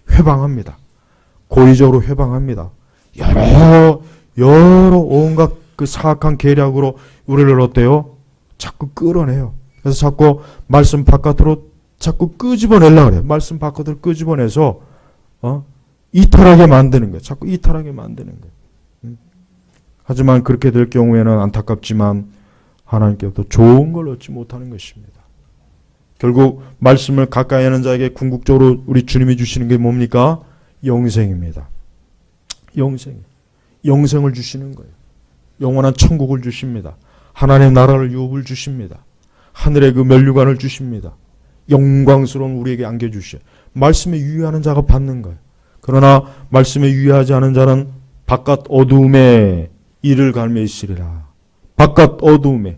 Speaker 1: 회방합니다. 고의적으로 회방합니다. 여러 온갖 그 사악한 계략으로 우리를 어때요? 자꾸 끌어내요. 그래서 자꾸 말씀 바깥으로 자꾸 끄집어내려고 그래요. 말씀 바깥으로 끄집어내서 이탈하게 만드는 거예요. 자꾸 이탈하게 만드는 거예요. 하지만 그렇게 될 경우에는 안타깝지만 하나님께부터 좋은 걸 얻지 못하는 것입니다. 결국 말씀을 가까이 하는 자에게 궁극적으로 우리 주님이 주시는 게 뭡니까? 영생입니다. 영생을 주시는 거예요. 영원한 천국을 주십니다. 하나님의 나라를 유업을 주십니다. 하늘의 그 면류관을 주십니다. 영광스러운 우리에게 안겨주셔. 말씀에 유의하는 자가 받는 거예요. 그러나 말씀에 유의하지 않은 자는 바깥 어두움에 이를 갈매 있으리라. 바깥 어두움에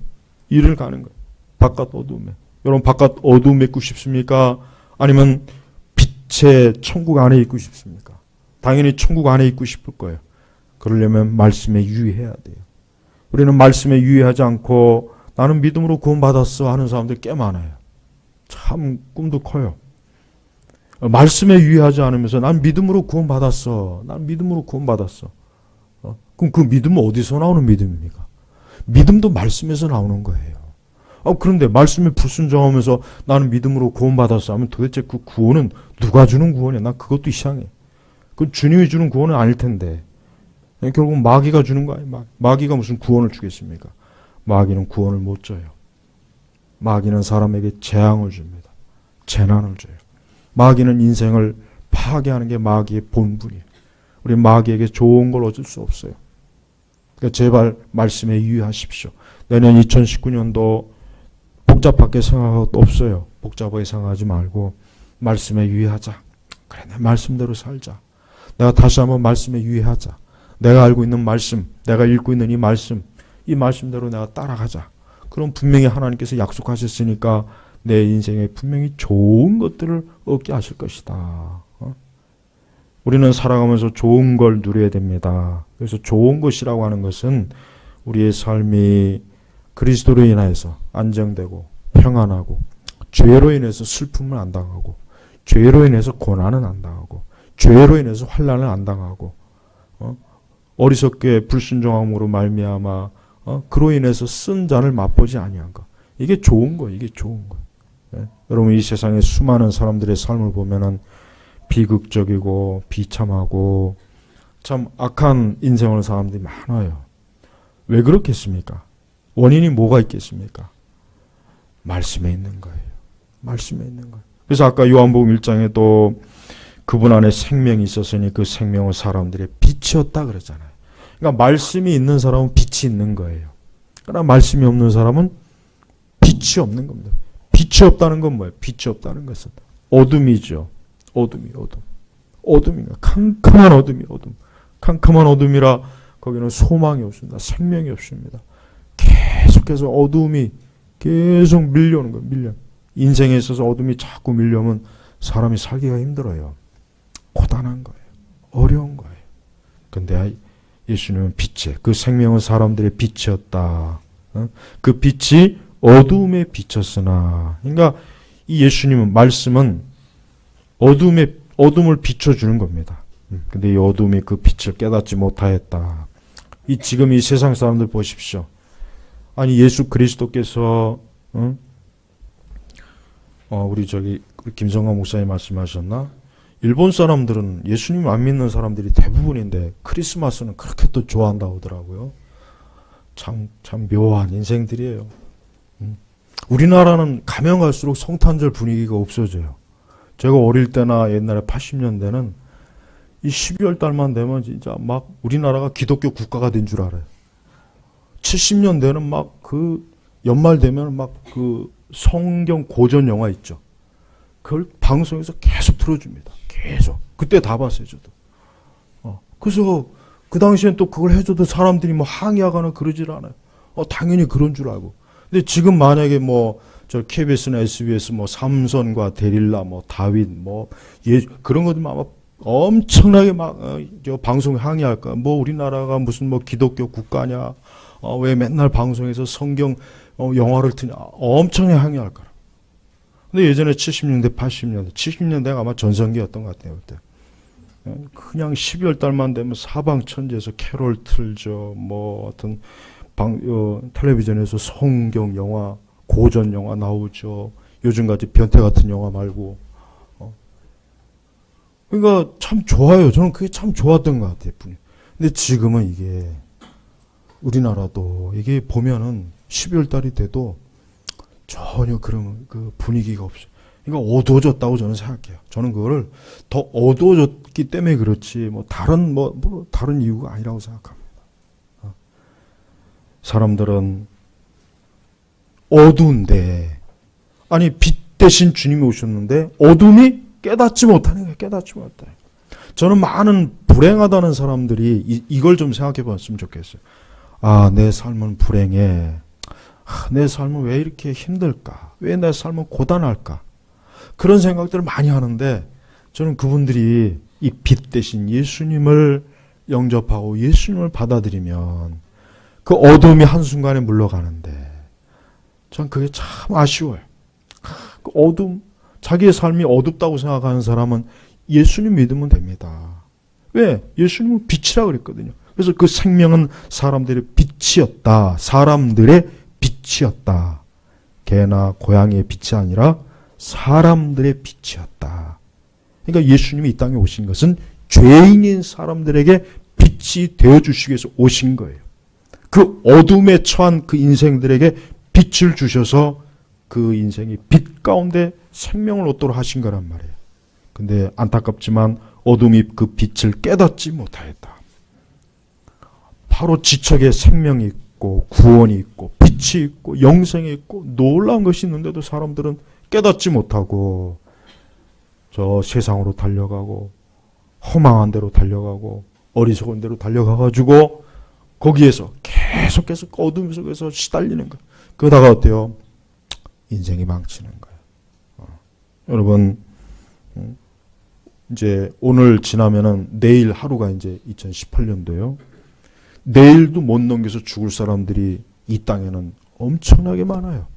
Speaker 1: 이를 가는 거예요. 바깥 어두움에. 여러분 바깥 어두움에 있고 싶습니까? 아니면 빛의 천국 안에 있고 싶습니까? 당연히 천국 안에 있고 싶을 거예요. 그러려면 말씀에 유의해야 돼요. 우리는 말씀에 유의하지 않고 나는 믿음으로 구원받았어 하는 사람들이 꽤 많아요. 참 꿈도 커요. 말씀에 유의하지 않으면서 난 믿음으로 구원받았어. 난 믿음으로 구원받았어. 그럼 그 믿음은 어디서 나오는 믿음입니까? 믿음도 말씀에서 나오는 거예요. 그런데 말씀에 불순종하면서 나는 믿음으로 구원받았어 하면 도대체 그 구원은 누가 주는 구원이야? 난 그것도 이상해. 그 주님이 주는 구원은 아닐 텐데. 결국 마귀가 주는 거 아니에요? 마귀가 무슨 구원을 주겠습니까? 마귀는 구원을 못 줘요. 마귀는 사람에게 재앙을 줍니다. 재난을 줘요. 마귀는 인생을 파괴하는 게 마귀의 본분이에요. 우리 마귀에게 좋은 걸 얻을 수 없어요. 그러니까 제발 말씀에 유의하십시오. 내년 2019년도 복잡하게 생각할 것도 없어요. 복잡하게 생각하지 말고 말씀에 유의하자. 그래, 내 말씀대로 살자. 내가 다시 한번 말씀에 유의하자. 내가 알고 있는 말씀, 내가 읽고 있는 이 말씀대로 내가 따라가자. 그럼 분명히 하나님께서 약속하셨으니까 내 인생에 분명히 좋은 것들을 얻게 하실 것이다. 우리는 살아가면서 좋은 걸 누려야 됩니다. 그래서 좋은 것이라고 하는 것은 우리의 삶이 그리스도로 인하여서 안정되고 평안하고 죄로 인해서 슬픔을 안 당하고 죄로 인해서 고난은 안 당하고 죄로 인해서 환난을 안 당하고 어리석게 불순종함으로 말미암아 그로 인해서 쓴 잔을 맛보지 아니한 것. 이게 좋은 거예요. 이게 좋은 거예요. 네? 여러분 이 세상에 수많은 사람들의 삶을 보면은 비극적이고 비참하고 참 악한 인생을 사는 사람들이 많아요. 왜 그렇겠습니까? 원인이 뭐가 있겠습니까? 말씀에 있는 거예요. 말씀에 있는 거예요. 그래서 아까 요한복음 1장에도 그분 안에 생명이 있었으니 그 생명은 사람들의 빛이었다 그러잖아요. 그러니까 말씀이 있는 사람은 빛이 있는 거예요. 그러나 말씀이 없는 사람은 빛이 없는 겁니다. 빛이 없다는 건 뭐예요? 빛이 없다는 것은 어둠이죠. 어둠. 어둠인가? 캄캄한 어둠이 어둠. 캄캄한 어둠이라 거기는 소망이 없습니다. 생명이 없습니다. 계속해서 어둠이 계속 밀려오는 거예요. 밀려. 인생에 있어서 어둠이 자꾸 밀려오면 사람이 살기가 힘들어요. 고단한 거예요. 어려운 거예요. 근데 예수님은 빛에, 그 생명은 사람들의 빛이었다. 그 빛이 어둠에 비쳤으나. 그러니까 이 예수님은 말씀은 어둠을 비춰주는 겁니다. 근데 이 어둠이 그 빛을 깨닫지 못하였다. 지금 이 세상 사람들 보십시오. 아니 예수 그리스도께서 우리 김성관 목사님 말씀하셨나? 일본 사람들은 예수님 안 믿는 사람들이 대부분인데 크리스마스는 그렇게 또 좋아한다고 하더라고요. 참 묘한 인생들이에요. 우리나라는 가면 갈수록 성탄절 분위기가 없어져요. 제가 어릴 때나 옛날에 80년대는 이 12월 달만 되면 진짜 막 우리나라가 기독교 국가가 된 줄 알아요. 70년대는 막 그 연말 되면 막 그 성경 고전 영화 있죠. 그걸 방송에서 계속 틀어줍니다. 계속. 그때 다 봤어요, 저도. 그래서 그 당시엔 또 그걸 해줘도 사람들이 뭐 항의하거나 그러질 않아요. 당연히 그런 줄 알고. 근데 지금 만약에 저 KBS나 SBS 삼선과 데릴라 다윗 그런 것들만 아마 엄청나게 저 방송에 항의할 거야. 우리나라가 무슨 기독교 국가냐. 왜 맨날 방송에서 성경 영화를 트냐. 엄청나게 항의할 거야. 근데 예전에 70년대, 80년대, 70년대가 아마 전성기였던 것 같아요, 그때. 그냥 12월 달만 되면 사방천지에서 캐롤 틀죠. 어떤 텔레비전에서 성경 영화, 고전 영화 나오죠. 요즘같이 변태 같은 영화 말고. 그러니까 참 좋아요. 저는 그게 참 좋았던 것 같아요. 근데 지금은 이게 우리나라도 이게 보면은 12월 달이 돼도 전혀 그런 그 분위기가 없어요. 그러니까 어두워졌다고 저는 생각해요. 저는 그거를 더 어두워졌기 때문에 그렇지 다른 다른 이유가 아니라고 생각합니다. 사람들은 어두운데 아니 빛 대신 주님이 오셨는데 어둠이 깨닫지 못하는 거예요. 깨닫지 못해. 저는 많은 불행하다는 사람들이 이걸 좀 생각해 봤으면 좋겠어요. 내 삶은 불행해. 내 삶은 왜 이렇게 힘들까? 왜 내 삶은 고단할까? 그런 생각들을 많이 하는데 저는 그분들이 이 빛 대신 예수님을 영접하고 예수님을 받아들이면 그 어둠이 한순간에 물러가는데 전 그게 참 아쉬워요. 그 어둠, 자기의 삶이 어둡다고 생각하는 사람은 예수님 믿으면 됩니다. 왜? 예수님은 빛이라 그랬거든요. 그래서 그 생명은 사람들의 빛이었다. 사람들의 빛이었다. 개나 고양이의 빛이 아니라 사람들의 빛이었다. 그러니까 예수님이 이 땅에 오신 것은 죄인인 사람들에게 빛이 되어주시기 위해서 오신 거예요. 그 어둠에 처한 그 인생들에게 빛을 주셔서 그 인생이 빛 가운데 생명을 얻도록 하신 거란 말이에요. 근데 안타깝지만 어둠이 그 빛을 깨닫지 못하였다. 바로 지척에 생명이 있고 구원이 있고 빛이 있고 영생이 있고 놀라운 것이 있는데도 사람들은 깨닫지 못하고 저 세상으로 달려가고 허망한 데로 달려가고 어리석은 데로 달려가가지고 거기에서 계속해서 어둠 속에서 시달리는 거예요. 그러다가 어때요? 인생이 망치는 거예요. 여러분 이제 오늘 지나면은 내일 하루가 이제 2018년도요. 내일도 못 넘겨서 죽을 사람들이 이 땅에는 엄청나게 많아요.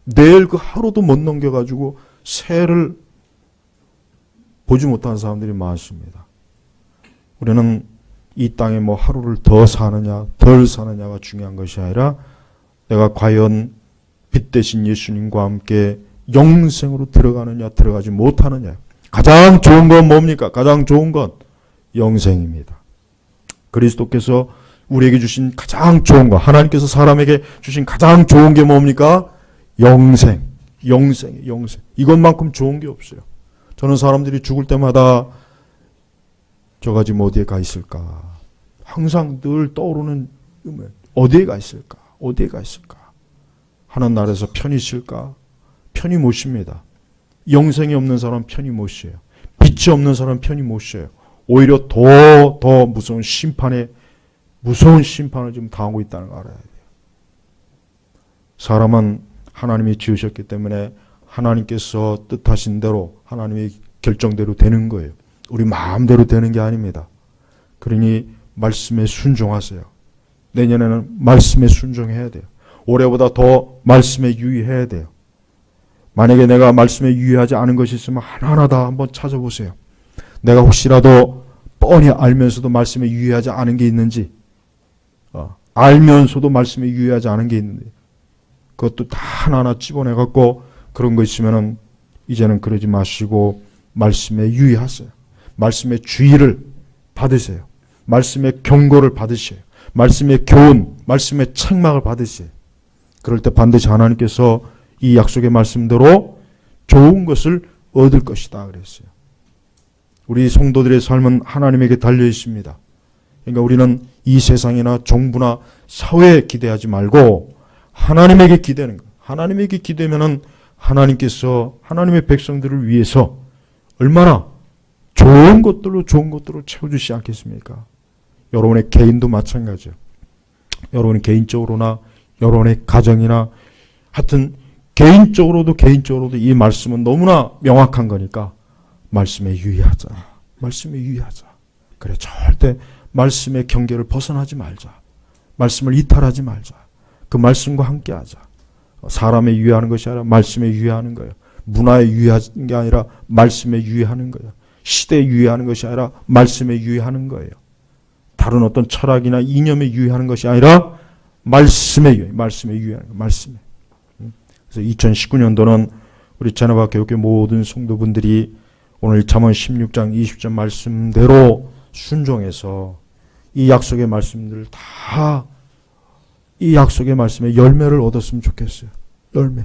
Speaker 1: 내일 그 하루도 못 넘겨가지고 새해를 보지 못하는 사람들이 많습니다. 우리는 이 땅에 하루를 더 사느냐 덜 사느냐가 중요한 것이 아니라 내가 과연 빛 대신 예수님과 함께 영생으로 들어가느냐 들어가지 못하느냐. 가장 좋은 건 뭡니까? 가장 좋은 건 영생입니다. 그리스도께서 우리에게 주신 가장 좋은 거, 하나님께서 사람에게 주신 가장 좋은 게 뭡니까? 영생. 이것만큼 좋은 게 없어요. 저는 사람들이 죽을 때마다 저 가지 어디에 가 있을까? 항상 늘 떠오르는 어디에 가 있을까? 어디에 가 있을까? 하는 날에서 편히 쉴까? 편히 못 쉽니다. 영생이 없는 사람 편히 못 쉬어요. 빛이 없는 사람 편히 못 쉬어요. 오히려 더 무서운 심판을 지금 당하고 있다는 걸 알아야 돼요. 사람은 하나님이 지으셨기 때문에 하나님께서 뜻하신 대로 하나님의 결정대로 되는 거예요. 우리 마음대로 되는 게 아닙니다. 그러니 말씀에 순종하세요. 내년에는 말씀에 순종해야 돼요. 올해보다 더 말씀에 유의해야 돼요. 만약에 내가 말씀에 유의하지 않은 것이 있으면 하나하나 다 한번 찾아보세요. 내가 혹시라도 뻔히 알면서도 말씀에 유의하지 않은 게 있는지, 알면서도 말씀에 유의하지 않은 게 있는지, 그것도 다 하나하나 찝어내갖고 그런 거 있으면은 이제는 그러지 마시고 말씀에 유의하세요. 말씀의 주의를 받으세요. 말씀의 경고를 받으세요. 말씀의 교훈, 말씀의 책망을 받으세요. 그럴 때 반드시 하나님께서 이 약속의 말씀대로 좋은 것을 얻을 것이다 그랬어요. 우리 성도들의 삶은 하나님에게 달려 있습니다. 그러니까 우리는 이 세상이나 정부나 사회에 기대하지 말고 하나님에게 기대는 거예요. 하나님에게 기대면은 하나님께서 하나님의 백성들을 위해서 얼마나 좋은 것들로 채워주시지 않겠습니까? 여러분의 개인도 마찬가지예요. 여러분의 개인적으로나 여러분의 가정이나 하여튼 개인적으로도 이 말씀은 너무나 명확한 거니까 말씀에 유의하자. 말씀에 유의하자. 그래 절대 말씀의 경계를 벗어나지 말자. 말씀을 이탈하지 말자. 그 말씀과 함께 하자. 사람에 유의하는 것이 아니라 말씀에 유의하는 거예요. 문화에 유의하는 게 아니라 말씀에 유의하는 거예요. 시대에 유의하는 것이 아니라 말씀에 유의하는 거예요. 다른 어떤 철학이나 이념에 유의하는 것이 아니라 말씀에 유의하는 거예요. 말씀에. 그래서 2019년도는 우리 제나바 교육의 모든 성도분들이 오늘 잠언 16장 20절 말씀대로 순종해서 이 약속의 말씀들을 다 이 약속의 말씀에 열매를 얻었으면 좋겠어요. 열매.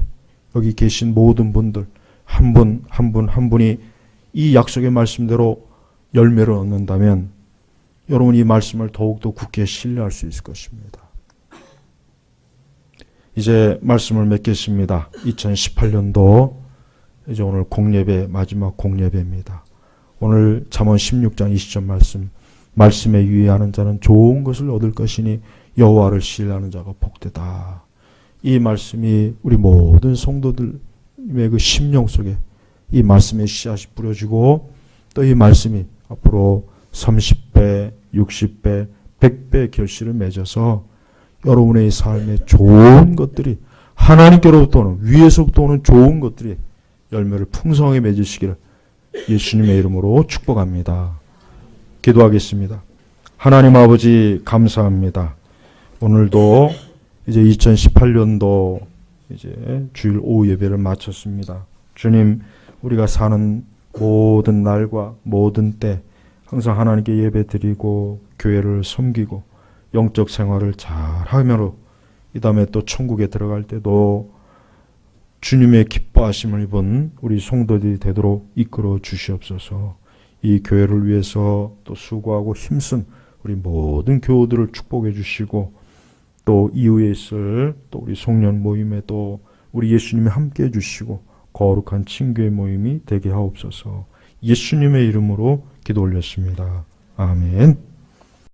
Speaker 1: 여기 계신 모든 분들 한 분이 이 약속의 말씀대로 열매를 얻는다면 여러분이 이 말씀을 더욱더 굳게 신뢰할 수 있을 것입니다. 이제 말씀을 맺겠습니다. 2018년도 이제 오늘 공예배 마지막 공예배입니다. 오늘 잠언 16장 20절 말씀에 유의하는 자는 좋은 것을 얻을 것이니 여호와를 신뢰하는 자가 복되다. 이 말씀이 우리 모든 성도들의 그 심령 속에 이 말씀의 씨앗이 뿌려지고 또 이 말씀이 앞으로 30배, 60배, 100배 결실을 맺어서 여러분의 삶에 좋은 것들이 하나님께로부터 오는 위에서부터 오는 좋은 것들이 열매를 풍성하게 맺으시기를 예수님의 이름으로 축복합니다. 기도하겠습니다. 하나님 아버지 감사합니다. 오늘도 이제 2018년도 이제 주일 오후 예배를 마쳤습니다. 주님, 우리가 사는 모든 날과 모든 때 항상 하나님께 예배드리고 교회를 섬기고 영적 생활을 잘하므로 이 다음에 또 천국에 들어갈 때도 주님의 기뻐하심을 입은 우리 성도들이 되도록 이끌어 주시옵소서. 이 교회를 위해서 또 수고하고 힘쓴 우리 모든 교우들을 축복해 주시고 또 이후에 있을 또 우리 송년 모임에 또 우리 예수님이 함께 해주시고 거룩한 친교의 모임이 되게 하옵소서. 예수님의 이름으로 기도 올렸습니다. 아멘.